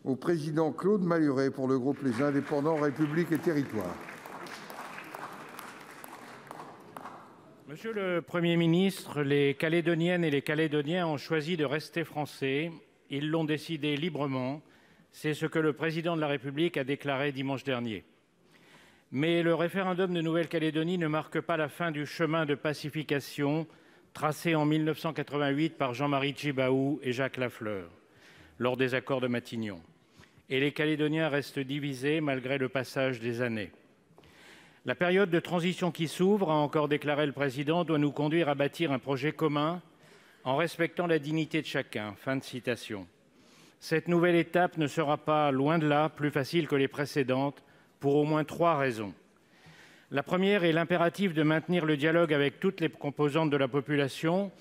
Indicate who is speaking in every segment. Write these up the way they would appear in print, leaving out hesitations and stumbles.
Speaker 1: au président Claude Malhuret pour le groupe Les Indépendants, République et Territoires.
Speaker 2: Monsieur le Premier ministre, les Calédoniennes et les Calédoniens ont choisi de rester français. Ils l'ont décidé librement. C'est ce que le président de la République a déclaré dimanche dernier. Mais le référendum de Nouvelle-Calédonie ne marque pas la fin du chemin de pacification tracé en 1988 par Jean-Marie Tjibaou et Jacques Lafleur lors des accords de Matignon. Et les Calédoniens restent divisés malgré le passage des années. La période de transition qui s'ouvre, a encore déclaré le président, doit nous conduire à bâtir un projet commun en respectant la dignité de chacun. Fin de citation. Cette nouvelle étape ne sera pas, loin de là, plus facile que les précédentes, pour au moins 3 raisons. La première est l'impératif de maintenir le dialogue avec toutes les composantes de la population,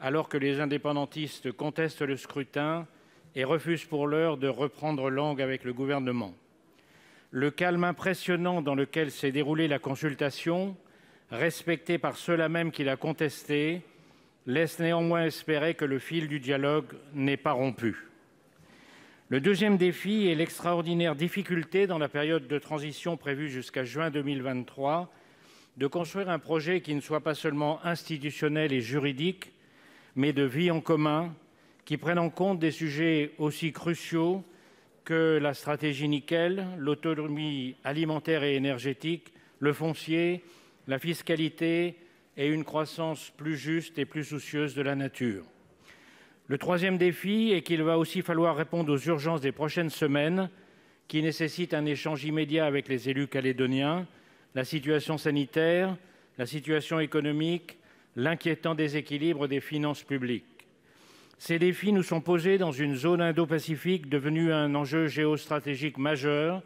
Speaker 2: alors que les indépendantistes contestent le scrutin et refusent pour l'heure de reprendre langue avec le gouvernement. Le calme impressionnant dans lequel s'est déroulée la consultation, respecté par ceux-là même qui la contestaient, laisse néanmoins espérer que le fil du dialogue n'est pas rompu. Le deuxième défi est l'extraordinaire difficulté, dans la période de transition prévue jusqu'à juin 2023, de construire un projet qui ne soit pas seulement institutionnel et juridique, mais de vie en commun, qui prenne en compte des sujets aussi cruciaux que la stratégie nickel, l'autonomie alimentaire et énergétique, le foncier, la fiscalité et une croissance plus juste et plus soucieuse de la nature. Le troisième défi est qu'il va aussi falloir répondre aux urgences des prochaines semaines qui nécessitent un échange immédiat avec les élus calédoniens, la situation sanitaire, la situation économique, l'inquiétant déséquilibre des finances publiques. Ces défis nous sont posés dans une zone indo-pacifique devenue un enjeu géostratégique majeur,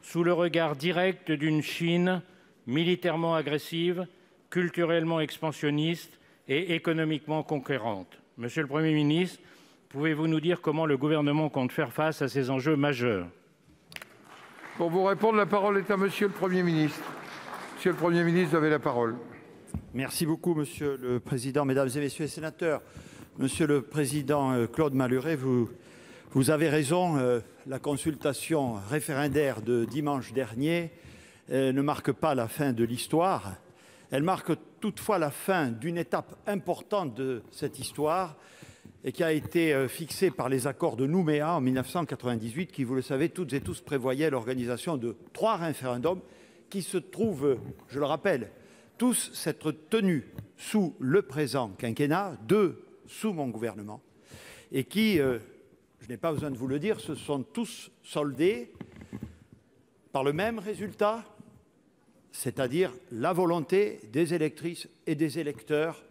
Speaker 2: sous le regard direct d'une Chine militairement agressive, culturellement expansionniste et économiquement conquérante. Monsieur le Premier ministre, pouvez-vous nous dire comment le gouvernement compte faire face à ces enjeux majeurs?
Speaker 1: Pour vous répondre, la parole est à Monsieur le Premier ministre. Monsieur le Premier ministre, vous avez la parole.
Speaker 3: Merci beaucoup, Monsieur le Président, Mesdames et Messieurs les sénateurs. Monsieur le Président Claude Malhuret, vous avez raison, la consultation référendaire de dimanche dernier ne marque pas la fin de l'histoire. Elle marque toutefois la fin d'une étape importante de cette histoire et qui a été fixée par les accords de Nouméa en 1998 qui, vous le savez toutes et tous, prévoyaient l'organisation de 3 référendums qui se trouvent, je le rappelle, tous s'être tenus sous le présent quinquennat, 2 sous mon gouvernement, et qui, je n'ai pas besoin de vous le dire, se sont tous soldés par le même résultat, c'est-à-dire la volonté des électrices et des électeurs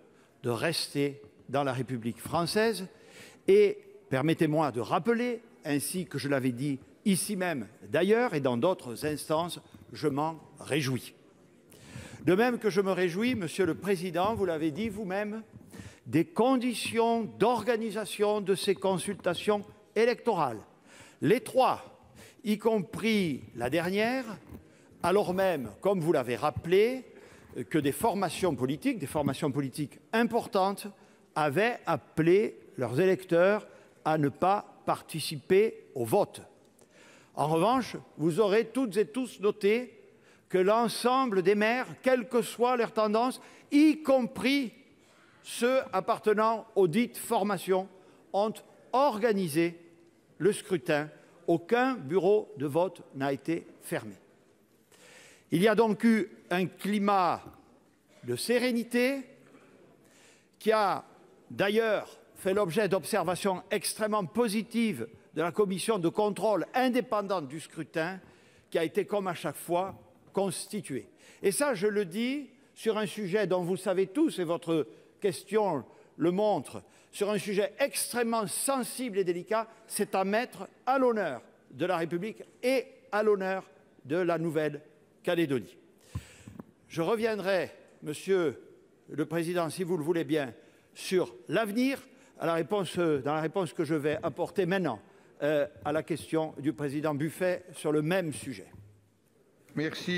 Speaker 3: de rester dans la République française. Et permettez-moi de rappeler, ainsi que je l'avais dit ici même d'ailleurs et dans d'autres instances, je m'en réjouis. De même que je me réjouis, Monsieur le Président, vous l'avez dit vous-même, des conditions d'organisation de ces consultations électorales. Les 3, y compris la dernière, alors même, comme vous l'avez rappelé, que des formations politiques importantes, avaient appelé leurs électeurs à ne pas participer au vote. En revanche, vous aurez toutes et tous noté que l'ensemble des maires, quelle que soit leur tendance, y compris ceux appartenant aux dites formations, ont organisé le scrutin. Aucun bureau de vote n'a été fermé. Il y a donc eu un climat de sérénité qui a d'ailleurs fait l'objet d'observations extrêmement positives de la commission de contrôle indépendante du scrutin qui a été, comme à chaque fois, constituée. Et ça, je le dis sur un sujet dont vous savez tous, et votre question le montre, sur un sujet extrêmement sensible et délicat, c'est à mettre à l'honneur de la République et à l'honneur de la Nouvelle-Calédonie. Je reviendrai, Monsieur le Président, si vous le voulez bien, sur l'avenir, dans la réponse que je vais apporter maintenant à la question du Président Buffet sur le même sujet.
Speaker 1: Merci.